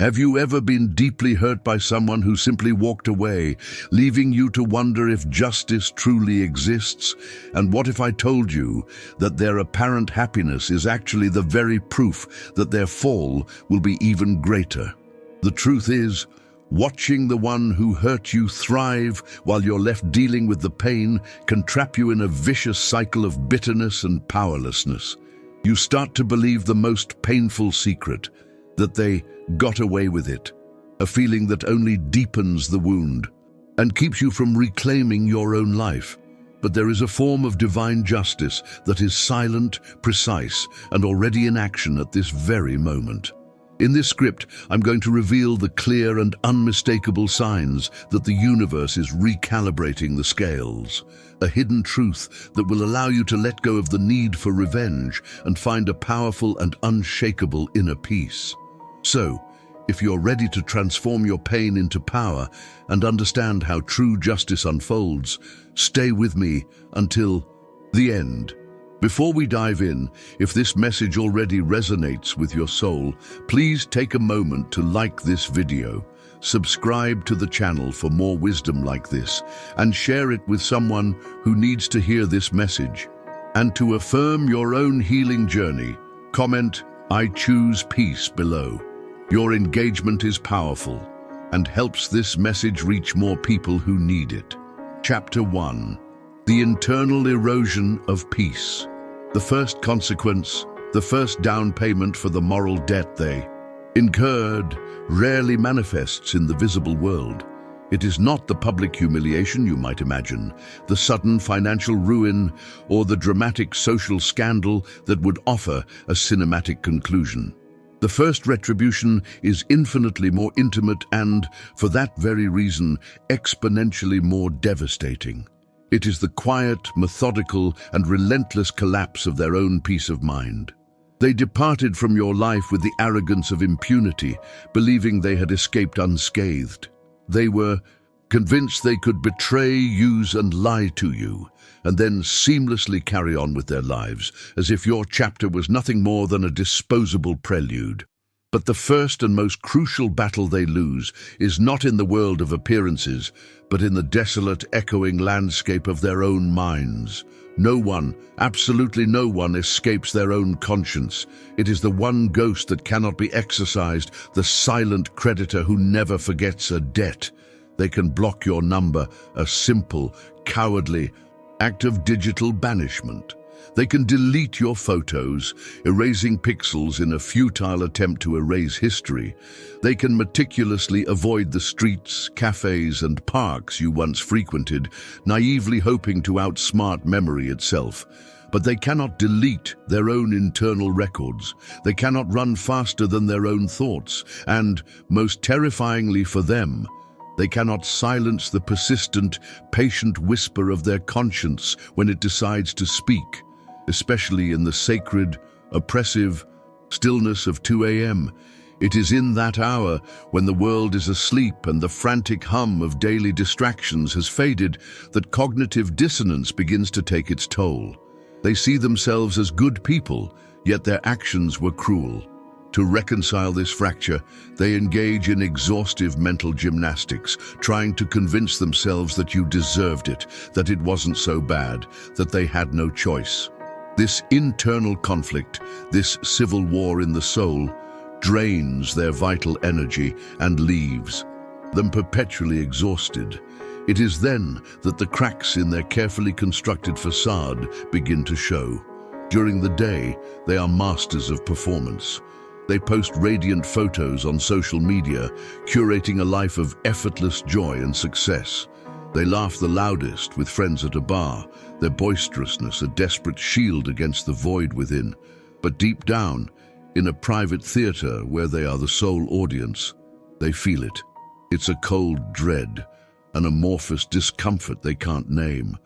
Have you ever been deeply hurt by someone who simply walked away, leaving you to wonder if justice truly exists? And what if I told you that their apparent happiness is actually the very proof that their fall will be even greater? The truth is, watching the one who hurt you thrive while you're left dealing with the pain can trap you in a vicious cycle of bitterness and powerlessness. You start to believe the most painful secret, that they got away with it, a feeling that only deepens the wound and keeps you from reclaiming your own life. But there is a form of divine justice that is silent, precise, and already in action at this very moment. In this script, I'm going to reveal the clear and unmistakable signs that the universe is recalibrating the scales, a hidden truth that will allow you to let go of the need for revenge and find a powerful and unshakable inner peace. So, if you're ready to transform your pain into power and understand how true justice unfolds, stay with me until the end. Before we dive in, if this message already resonates with your soul, please take a moment to like this video, subscribe to the channel for more wisdom like this, and share it with someone who needs to hear this message. And to affirm your own healing journey, comment, "I choose peace" below. Your engagement is powerful and helps this message reach more people who need it. Chapter 1. The internal erosion of peace. The first consequence, the first down payment for the moral debt they incurred, rarely manifests in the visible world. It is not the public humiliation you might imagine, the sudden financial ruin, or the dramatic social scandal that would offer a cinematic conclusion. The first retribution is infinitely more intimate and, for that very reason, exponentially more devastating. It is the quiet, methodical, and relentless collapse of their own peace of mind. They departed from your life with the arrogance of impunity, believing they had escaped unscathed. They were convinced they could betray, use, and lie to you, and then seamlessly carry on with their lives, as if your chapter was nothing more than a disposable prelude. But the first and most crucial battle they lose is not in the world of appearances, but in the desolate, echoing landscape of their own minds. No one, absolutely no one, escapes their own conscience. It is the one ghost that cannot be exorcised, the silent creditor who never forgets a debt. They can block your number, a simple, cowardly act of digital banishment. They can delete your photos, erasing pixels in a futile attempt to erase history. They can meticulously avoid the streets, cafes, and parks you once frequented, naively hoping to outsmart memory itself. But they cannot delete their own internal records. They cannot run faster than their own thoughts. And, most terrifyingly for them, they cannot silence the persistent, patient whisper of their conscience when it decides to speak, especially in the sacred, oppressive stillness of 2 a.m. It is in that hour, when the world is asleep and the frantic hum of daily distractions has faded, that cognitive dissonance begins to take its toll. They see themselves as good people, yet their actions were cruel. To reconcile this fracture, they engage in exhaustive mental gymnastics, trying to convince themselves that you deserved it, that it wasn't so bad, that they had no choice. This internal conflict, this civil war in the soul, drains their vital energy and leaves them perpetually exhausted. It is then that the cracks in their carefully constructed facade begin to show. During the day, they are masters of performance. They post radiant photos on social media, curating a life of effortless joy and success. They laugh the loudest with friends at a bar, their boisterousness a desperate shield against the void within. But deep down, in a private theater where they are the sole audience, they feel it. It's a cold dread, an amorphous discomfort they can't name,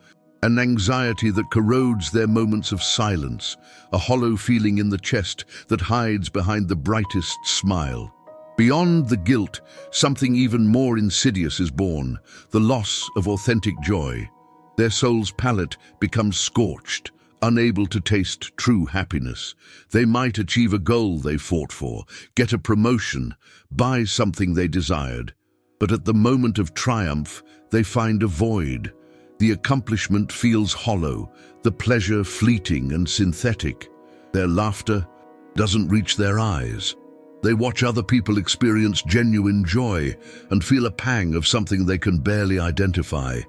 an anxiety that corrodes their moments of silence, a hollow feeling in the chest that hides behind the brightest smile. Beyond the guilt, something even more insidious is born, the loss of authentic joy. Their soul's palate becomes scorched, unable to taste true happiness. They might achieve a goal they fought for, get a promotion, buy something they desired. But at the moment of triumph, they find a void. The accomplishment feels hollow, the pleasure fleeting and synthetic. Their laughter doesn't reach their eyes. They watch other people experience genuine joy and feel a pang of something they can barely identify,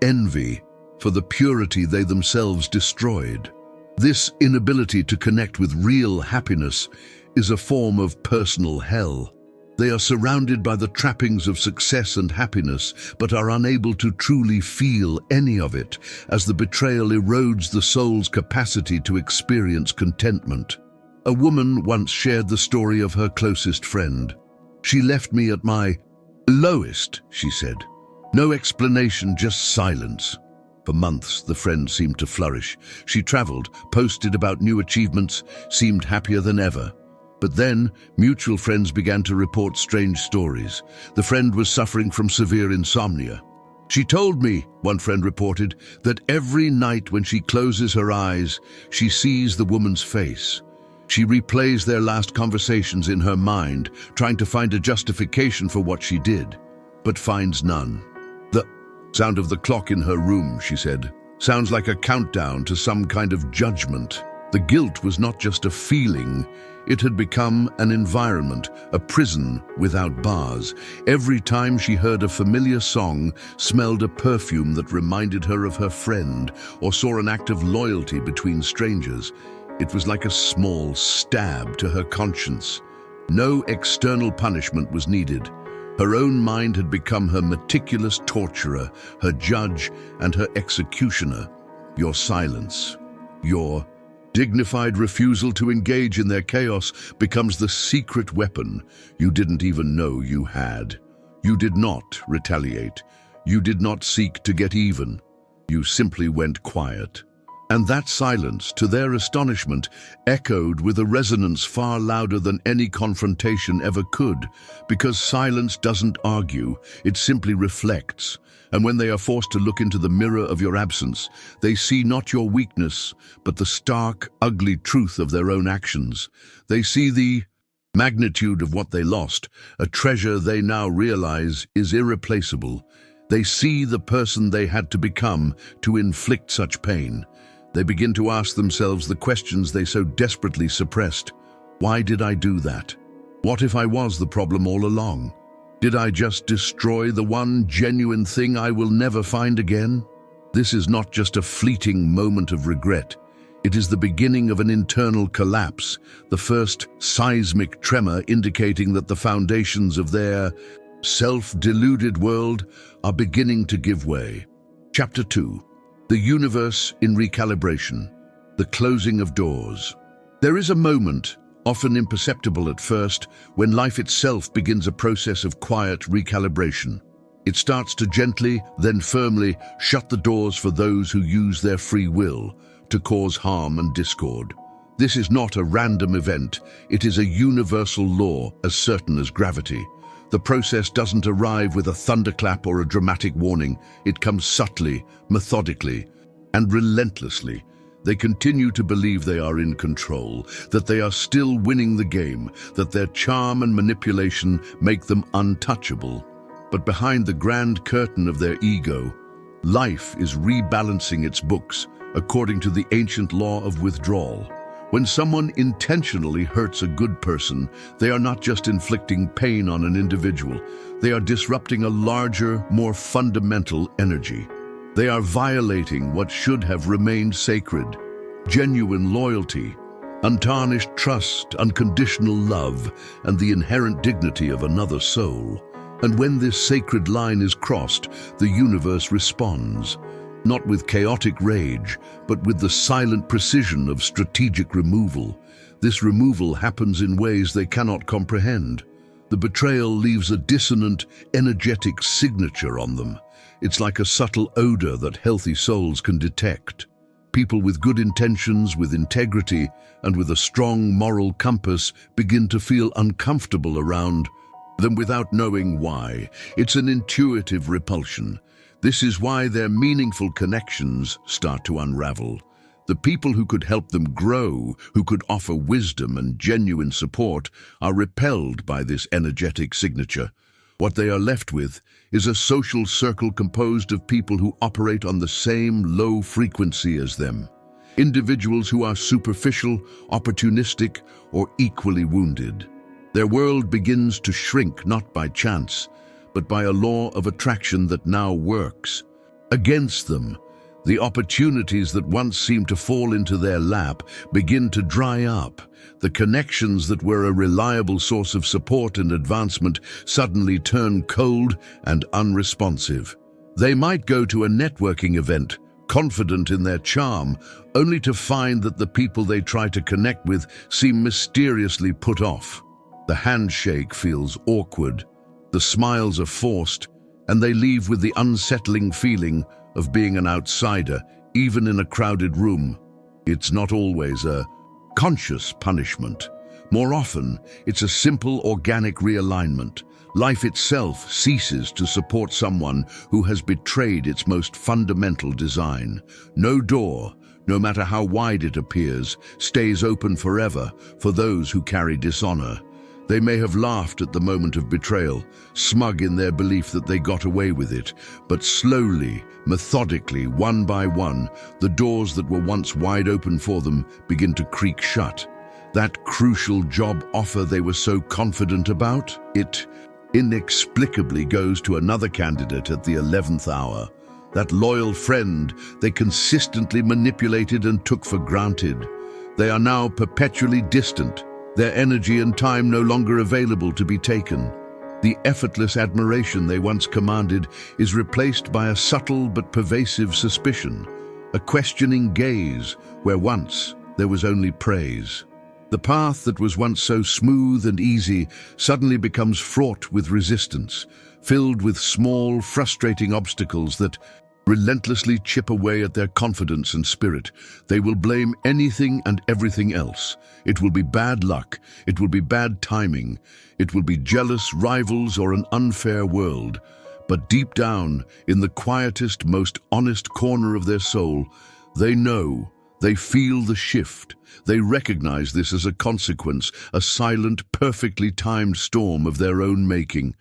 envy for the purity they themselves destroyed. This inability to connect with real happiness is a form of personal hell. They are surrounded by the trappings of success and happiness, but are unable to truly feel any of it, as the betrayal erodes the soul's capacity to experience contentment. A woman once shared the story of her closest friend. "She left me at my lowest," she said. "No explanation, just silence." For months, the friend seemed to flourish. She traveled, posted about new achievements, seemed happier than ever. But then, mutual friends began to report strange stories. The friend was suffering from severe insomnia. "She told me," one friend reported, "that every night when she closes her eyes, she sees the woman's face. She replays their last conversations in her mind, trying to find a justification for what she did, but finds none. The sound of the clock in her room," she said, "sounds like a countdown to some kind of judgment." The guilt was not just a feeling, it had become an environment, a prison without bars. Every time she heard a familiar song, smelled a perfume that reminded her of her friend, or saw an act of loyalty between strangers, it was like a small stab to her conscience. No external punishment was needed. Her own mind had become her meticulous torturer, her judge and her executioner. Your silence, your dignified refusal to engage in their chaos becomes the secret weapon you didn't even know you had. You did not retaliate. You did not seek to get even. You simply went quiet. And that silence, to their astonishment, echoed with a resonance far louder than any confrontation ever could, because silence doesn't argue, it simply reflects. And when they are forced to look into the mirror of your absence, they see not your weakness, but the stark, ugly truth of their own actions. They see the magnitude of what they lost, a treasure they now realize is irreplaceable. They see the person they had to become to inflict such pain. They begin to ask themselves the questions they so desperately suppressed. Why did I do that? What if I was the problem all along? Did I just destroy the one genuine thing I will never find again? This is not just a fleeting moment of regret. It is the beginning of an internal collapse, the first seismic tremor indicating that the foundations of their self-deluded world are beginning to give way. Chapter 2. The universe in recalibration. The closing of doors. There is a moment, often imperceptible at first, when life itself begins a process of quiet recalibration. It starts to gently, then firmly, shut the doors for those who use their free will to cause harm and discord. This is not a random event, it is a universal law as certain as gravity. The process doesn't arrive with a thunderclap or a dramatic warning. It comes subtly, methodically, and relentlessly. They continue to believe they are in control, that they are still winning the game, that their charm and manipulation make them untouchable. But behind the grand curtain of their ego, life is rebalancing its books according to the ancient law of withdrawal. When someone intentionally hurts a good person, they are not just inflicting pain on an individual. They are disrupting a larger, more fundamental energy. They are violating what should have remained sacred: genuine loyalty, untarnished trust, unconditional love, and the inherent dignity of another soul. And when this sacred line is crossed, the universe responds. Not with chaotic rage, but with the silent precision of strategic removal. This removal happens in ways they cannot comprehend. The betrayal leaves a dissonant, energetic signature on them. It's like a subtle odor that healthy souls can detect. People with good intentions, with integrity, and with a strong moral compass begin to feel uncomfortable around them without knowing why. It's an intuitive repulsion. This is why their meaningful connections start to unravel. The people who could help them grow, who could offer wisdom and genuine support, are repelled by this energetic signature. What they are left with is a social circle composed of people who operate on the same low frequency as them. Individuals who are superficial, opportunistic, or equally wounded. Their world begins to shrink not by chance, but by a law of attraction that now works. Against them, the opportunities that once seemed to fall into their lap begin to dry up. The connections that were a reliable source of support and advancement suddenly turn cold and unresponsive. They might go to a networking event, confident in their charm, only to find that the people they try to connect with seem mysteriously put off. The handshake feels awkward, the smiles are forced, and they leave with the unsettling feeling of being an outsider, even in a crowded room. It's not always a conscious punishment. More often, it's a simple organic realignment. Life itself ceases to support someone who has betrayed its most fundamental design. No door, no matter how wide it appears, stays open forever for those who carry dishonor. They may have laughed at the moment of betrayal, smug in their belief that they got away with it, but slowly, methodically, one by one, the doors that were once wide open for them begin to creak shut. That crucial job offer they were so confident about, it inexplicably goes to another candidate at the 11th hour. That loyal friend they consistently manipulated and took for granted. They are now perpetually distant, their energy and time no longer available to be taken. The effortless admiration they once commanded is replaced by a subtle but pervasive suspicion, a questioning gaze where once there was only praise. The path that was once so smooth and easy suddenly becomes fraught with resistance, filled with small, frustrating obstacles that relentlessly chip away at their confidence and spirit. They will blame anything and everything else. It will be bad luck, it will be bad timing, it will be jealous rivals or an unfair world. But deep down, in the quietest, most honest corner of their soul, they know, they feel the shift. They recognize this as a consequence, a silent, perfectly timed storm of their own making.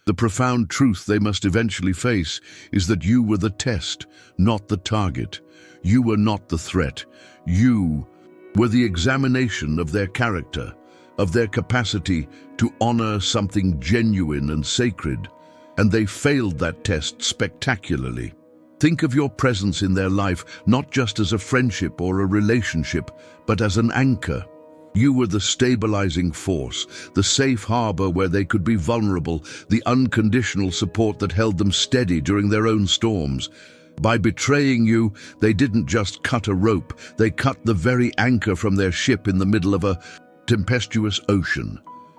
The profound truth they must eventually face is that you were the test, not the target. You were not the threat. You were the examination of their character, of their capacity to honor something genuine and sacred. And they failed that test spectacularly. Think of your presence in their life not just as a friendship or a relationship, but as an anchor. You were the stabilizing force, the safe harbor where they could be vulnerable, the unconditional support that held them steady during their own storms. By betraying you, they didn't just cut a rope, they cut the very anchor from their ship in the middle of a tempestuous ocean.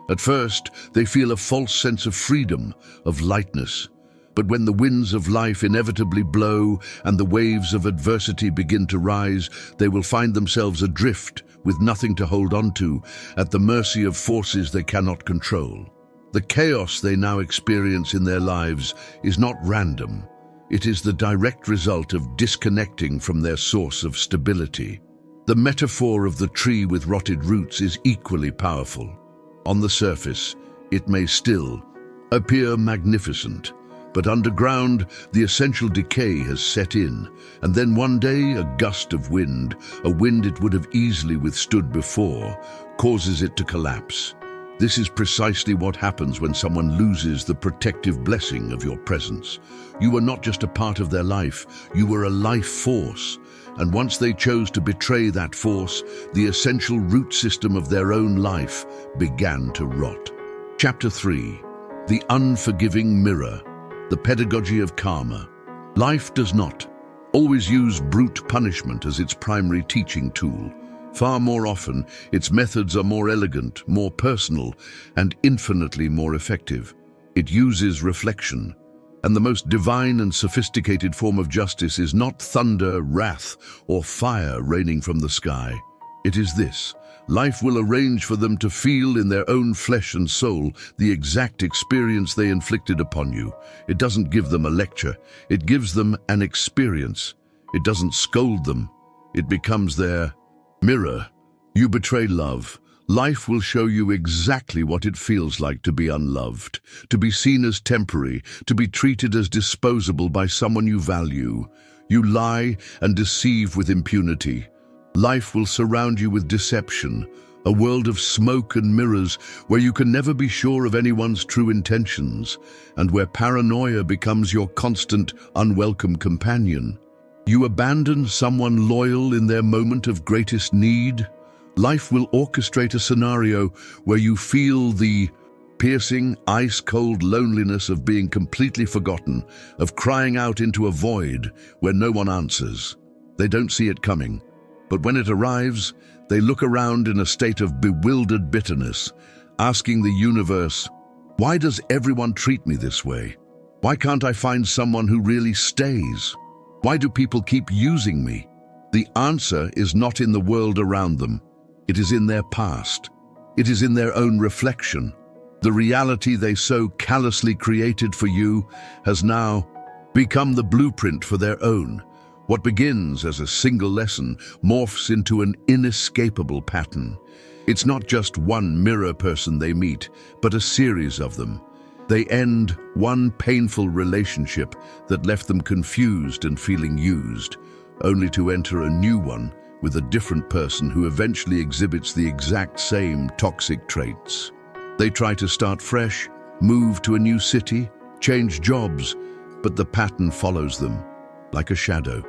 At first, they feel a false sense of freedom, of lightness. But when the winds of life inevitably blow and the waves of adversity begin to rise, they will find themselves adrift, with nothing to hold on to, at the mercy of forces they cannot control. The chaos they now experience in their lives is not random. It is the direct result of disconnecting from their source of stability. The metaphor of the tree with rotted roots is equally powerful. On the surface, it may still appear magnificent, but underground, the essential decay has set in, and then one day a gust of wind, a wind it would have easily withstood before, causes it to collapse. This is precisely what happens when someone loses the protective blessing of your presence. You were not just a part of their life, you were a life force. And once they chose to betray that force, the essential root system of their own life began to rot. Chapter 3. The Unforgiving Mirror. The Pedagogy of Karma. Life does not always use brute punishment as its primary teaching tool. Far more often, its methods are more elegant, more personal, and infinitely more effective. It uses reflection. And the most divine and sophisticated form of justice is not thunder, wrath, or fire raining from the sky. It is this. Life will arrange for them to feel in their own flesh and soul the exact experience they inflicted upon you. It doesn't give them a lecture. It gives them an experience. It doesn't scold them. It becomes their mirror. You betray love. Life will show you exactly what it feels like to be unloved, to be seen as temporary, to be treated as disposable by someone you value. You lie and deceive with impunity. Life will surround you with deception, a world of smoke and mirrors where you can never be sure of anyone's true intentions, and where paranoia becomes your constant, unwelcome companion. You abandon someone loyal in their moment of greatest need. Life will orchestrate a scenario where you feel the piercing, ice-cold loneliness of being completely forgotten, of crying out into a void where no one answers. They don't see it coming, but when it arrives, they look around in a state of bewildered bitterness, asking the universe, "Why does everyone treat me this way? Why can't I find someone who really stays? Why do people keep using me?" The answer is not in the world around them. It is in their past. It is in their own reflection. The reality they so callously created for you has now become the blueprint for their own. What begins as a single lesson morphs into an inescapable pattern. It's not just one mirror person they meet, but a series of them. They end one painful relationship that left them confused and feeling used, only to enter a new one with a different person who eventually exhibits the exact same toxic traits. They try to start fresh, move to a new city, change jobs, but the pattern follows them like a shadow.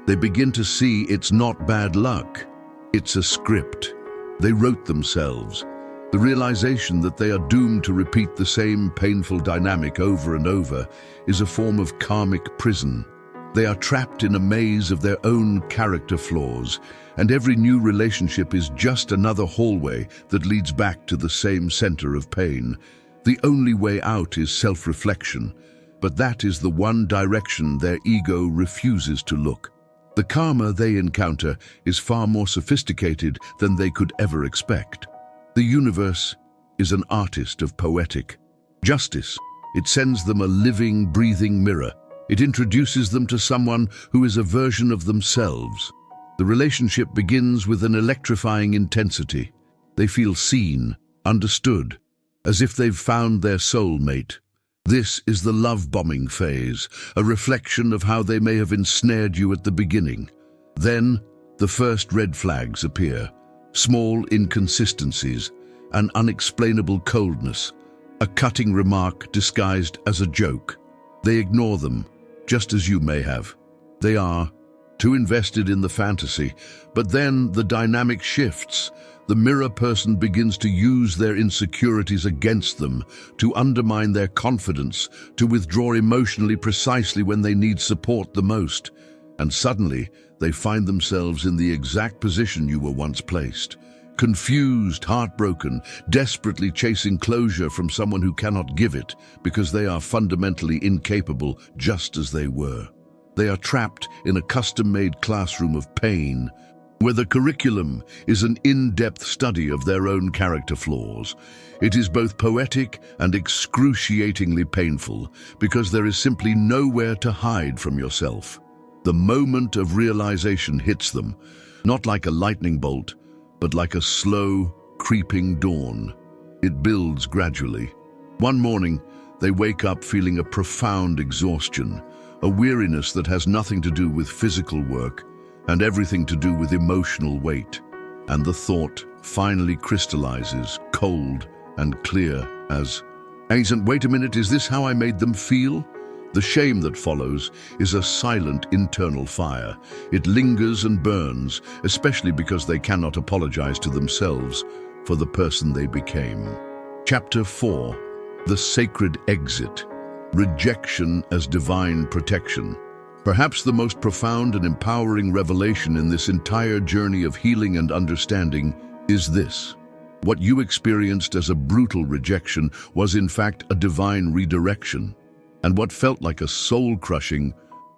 They begin to see it's not bad luck, it's a script. They wrote themselves. The realization that they are doomed to repeat the same painful dynamic over and over is a form of karmic prison. They are trapped in a maze of their own character flaws, and every new relationship is just another hallway that leads back to the same center of pain. The only way out is self-reflection, but that is the one direction their ego refuses to look. The karma they encounter is far more sophisticated than they could ever expect. The universe is an artist of poetic justice. It sends them a living, breathing mirror. It introduces them to someone who is a version of themselves. The relationship begins with an electrifying intensity. They feel seen, understood, as if they've found their soulmate. This is the love-bombing phase, a reflection of how they may have ensnared you at the beginning. Then, the first red flags appear. Small inconsistencies, an unexplainable coldness, a cutting remark disguised as a joke. They ignore them, just as you may have. They are too invested in the fantasy, but then the dynamic shifts. The mirror person begins to use their insecurities against them, to undermine their confidence, to withdraw emotionally precisely when they need support the most. And suddenly, they find themselves in the exact position you were once placed. Confused, heartbroken, desperately chasing closure from someone who cannot give it because they are fundamentally incapable just as they were. They are trapped in a custom-made classroom of pain, where the curriculum is an in-depth study of their own character flaws. It is both poetic and excruciatingly painful because there is simply nowhere to hide from yourself. The moment of realization hits them, not like a lightning bolt, but like a slow, creeping dawn. It builds gradually. One morning, they wake up feeling a profound exhaustion, a weariness that has nothing to do with physical work and everything to do with emotional weight. And the thought finally crystallizes, cold and clear as, wait a minute, is this how I made them feel? The shame that follows is a silent internal fire. It lingers and burns, especially because they cannot apologize to themselves for the person they became. Chapter 4. The Sacred Exit. Rejection as Divine Protection. Perhaps the most profound and empowering revelation in this entire journey of healing and understanding is this. What you experienced as a brutal rejection was in fact a divine redirection. And what felt like a soul-crushing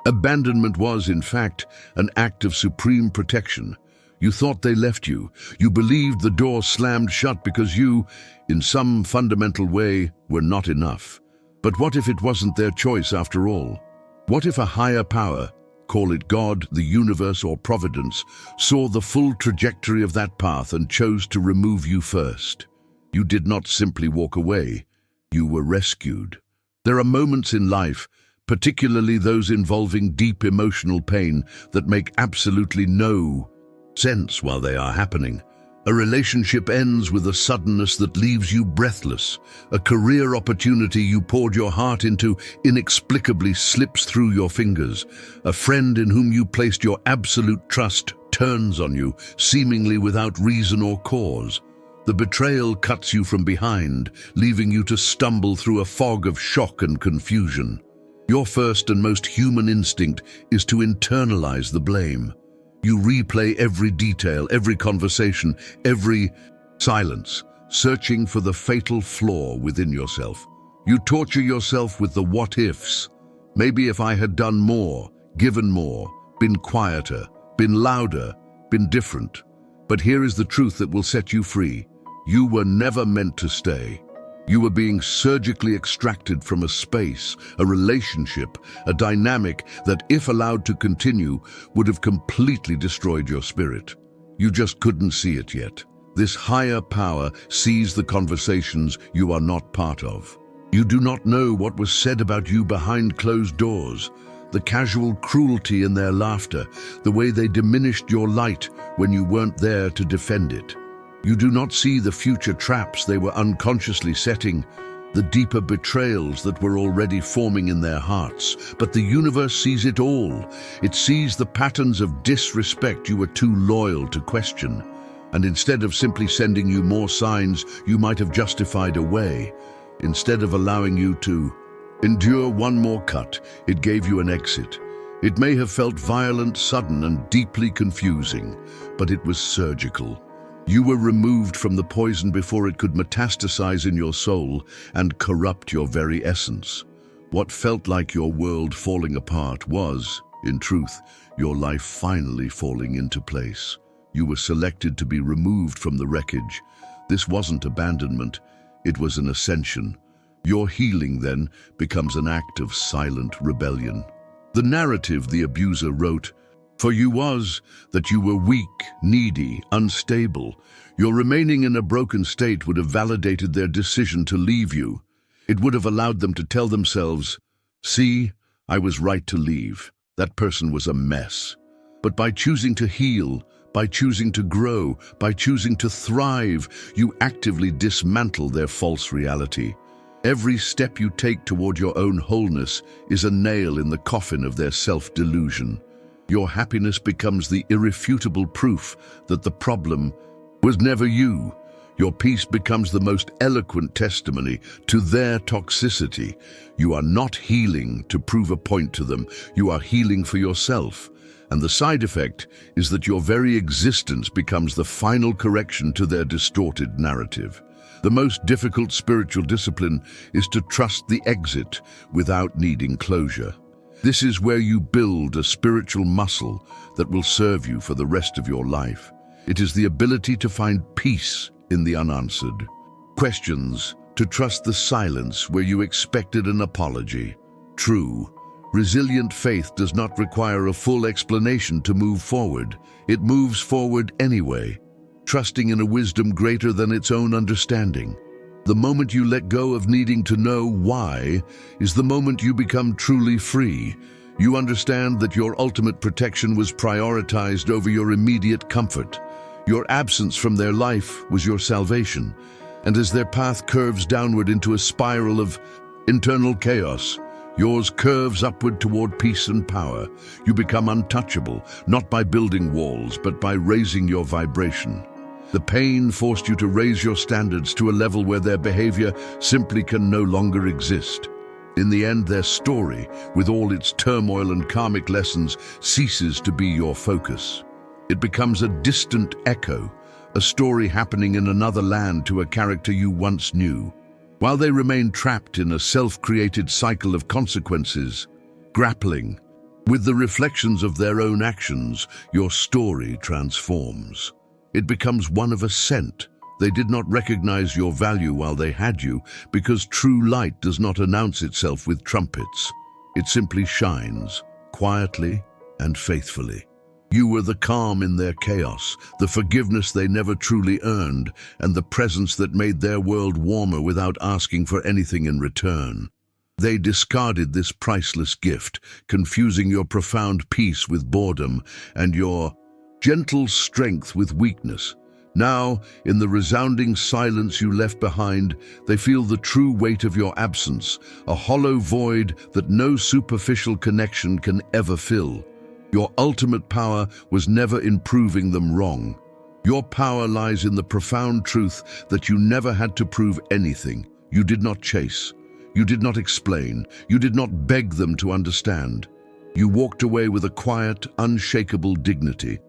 abandonment was, in fact, an act of supreme protection. You thought they left you. You believed the door slammed shut because you, in some fundamental way, were not enough. But what if it wasn't their choice after all? What if a higher power, call it God, the universe, or providence, saw the full trajectory of that path and chose to remove you first. You did not simply walk away, you were rescued. There are moments in life, particularly those involving deep emotional pain, that make absolutely no sense while they are happening. A relationship ends with a suddenness that leaves you breathless. A career opportunity you poured your heart into inexplicably slips through your fingers. A friend in whom you placed your absolute trust turns on you, seemingly without reason or cause. The betrayal cuts you from behind, leaving you to stumble through a fog of shock and confusion. Your first and most human instinct is to internalize the blame. You replay every detail, every conversation, every silence, searching for the fatal flaw within yourself. You torture yourself with the what-ifs. Maybe if I had done more, given more, been quieter, been louder, been different. But here is the truth that will set you free. You were never meant to stay. You were being surgically extracted from a space, a relationship, a dynamic that, if allowed to continue, would have completely destroyed your spirit. You just couldn't see it yet. This higher power sees the conversations you are not part of. You do not know what was said about you behind closed doors, the casual cruelty in their laughter, the way they diminished your light when you weren't there to defend it. You do not see the future traps they were unconsciously setting, the deeper betrayals that were already forming in their hearts. But the universe sees it all. It sees the patterns of disrespect you were too loyal to question. And instead of simply sending you more signs you might have justified away, instead of allowing you to endure one more cut, it gave you an exit. It may have felt violent, sudden, and deeply confusing, but it was surgical. You were removed from the poison before it could metastasize in your soul and corrupt your very essence. What felt like your world falling apart was, in truth, your life finally falling into place. You were selected to be removed from the wreckage. This wasn't abandonment, it was an ascension. Your healing then becomes an act of silent rebellion. The narrative the abuser wrote for you was that you were weak, needy, unstable. Your remaining in a broken state would have validated their decision to leave you. It would have allowed them to tell themselves, "See, I was right to leave. That person was a mess." But by choosing to heal, by choosing to grow, by choosing to thrive, you actively dismantle their false reality. Every step you take toward your own wholeness is a nail in the coffin of their self-delusion. Your happiness becomes the irrefutable proof that the problem was never you. Your peace becomes the most eloquent testimony to their toxicity. You are not healing to prove a point to them. You are healing for yourself. And the side effect is that your very existence becomes the final correction to their distorted narrative. The most difficult spiritual discipline is to trust the exit without needing closure. This is where you build a spiritual muscle that will serve you for the rest of your life. It is the ability to find peace in the unanswered questions, to trust the silence where you expected an apology. True, resilient faith does not require a full explanation to move forward. It moves forward anyway, trusting in a wisdom greater than its own understanding. The moment you let go of needing to know why is the moment you become truly free. You understand that your ultimate protection was prioritized over your immediate comfort. Your absence from their life was your salvation. And as their path curves downward into a spiral of internal chaos, yours curves upward toward peace and power. You become untouchable, not by building walls, but by raising your vibration. The pain forced you to raise your standards to a level where their behavior simply can no longer exist. In the end, their story, with all its turmoil and karmic lessons, ceases to be your focus. It becomes a distant echo, a story happening in another land to a character you once knew. While they remain trapped in a self-created cycle of consequences, grappling with the reflections of their own actions, your story transforms. It becomes one of ascent. They did not recognize your value while they had you, because true light does not announce itself with trumpets. It simply shines, quietly, and faithfully. You were the calm in their chaos, the forgiveness they never truly earned, and the presence that made their world warmer without asking for anything in return. They discarded this priceless gift, confusing your profound peace with boredom and your gentle strength with weakness. Now, in the resounding silence you left behind, they feel the true weight of your absence, a hollow void that no superficial connection can ever fill. Your ultimate power was never in proving them wrong. Your power lies in the profound truth that you never had to prove anything. You did not chase. You did not explain. You did not beg them to understand. You walked away with a quiet, unshakable dignity.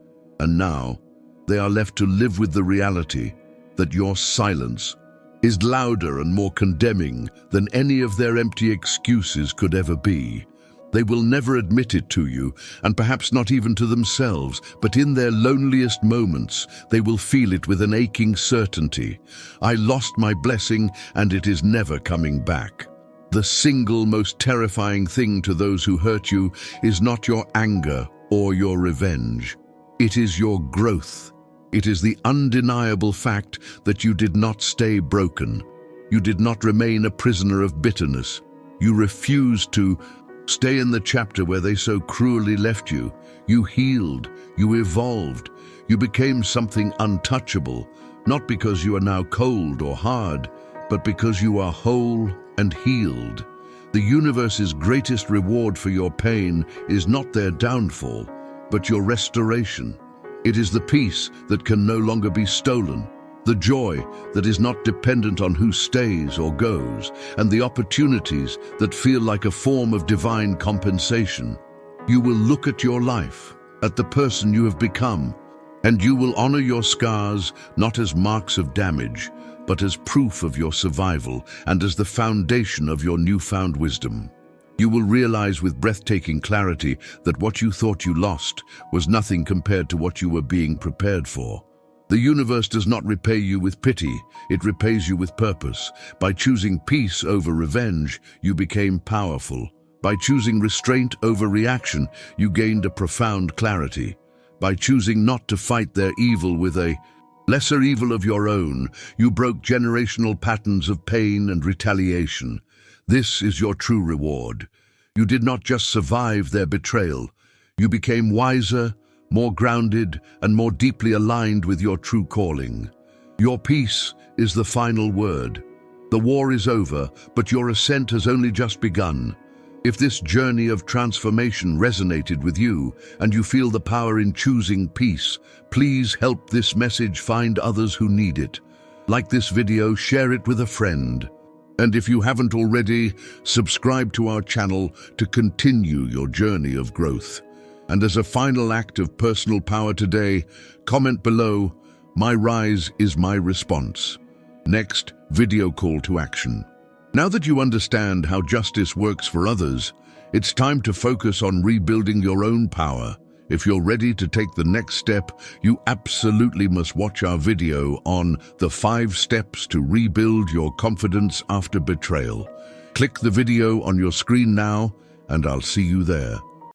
And now, they are left to live with the reality that your silence is louder and more condemning than any of their empty excuses could ever be. They will never admit it to you, and perhaps not even to themselves, but in their loneliest moments, they will feel it with an aching certainty. I lost my blessing, and it is never coming back. The single most terrifying thing to those who hurt you is not your anger or your revenge. It is your growth. It is the undeniable fact that you did not stay broken. You did not remain a prisoner of bitterness. You refused to stay in the chapter where they so cruelly left you. You healed. You evolved. You became something untouchable, not because you are now cold or hard, but because you are whole and healed. The universe's greatest reward for your pain is not their downfall, but your restoration. It is the peace that can no longer be stolen, the joy that is not dependent on who stays or goes, and the opportunities that feel like a form of divine compensation. You will look at your life, at the person you have become, and you will honor your scars not as marks of damage, but as proof of your survival and as the foundation of your newfound wisdom. You will realize with breathtaking clarity that what you thought you lost was nothing compared to what you were being prepared for. The universe does not repay you with pity, it repays you with purpose. By choosing peace over revenge, you became powerful. By choosing restraint over reaction, you gained a profound clarity. By choosing not to fight their evil with a lesser evil of your own, you broke generational patterns of pain and retaliation. This is your true reward. You did not just survive their betrayal. You became wiser, more grounded, and more deeply aligned with your true calling. Your peace is the final word. The war is over, but your ascent has only just begun. If this journey of transformation resonated with you, and you feel the power in choosing peace, please help this message find others who need it. Like this video, share it with a friend. And if you haven't already, subscribe to our channel to continue your journey of growth. And as a final act of personal power today, comment below, "My rise is my response." Next, video call to action. Now that you understand how justice works for others, it's time to focus on rebuilding your own power. If you're ready to take the next step, you absolutely must watch our video on the 5 steps to rebuild your confidence after betrayal. Click the video on your screen now, and I'll see you there.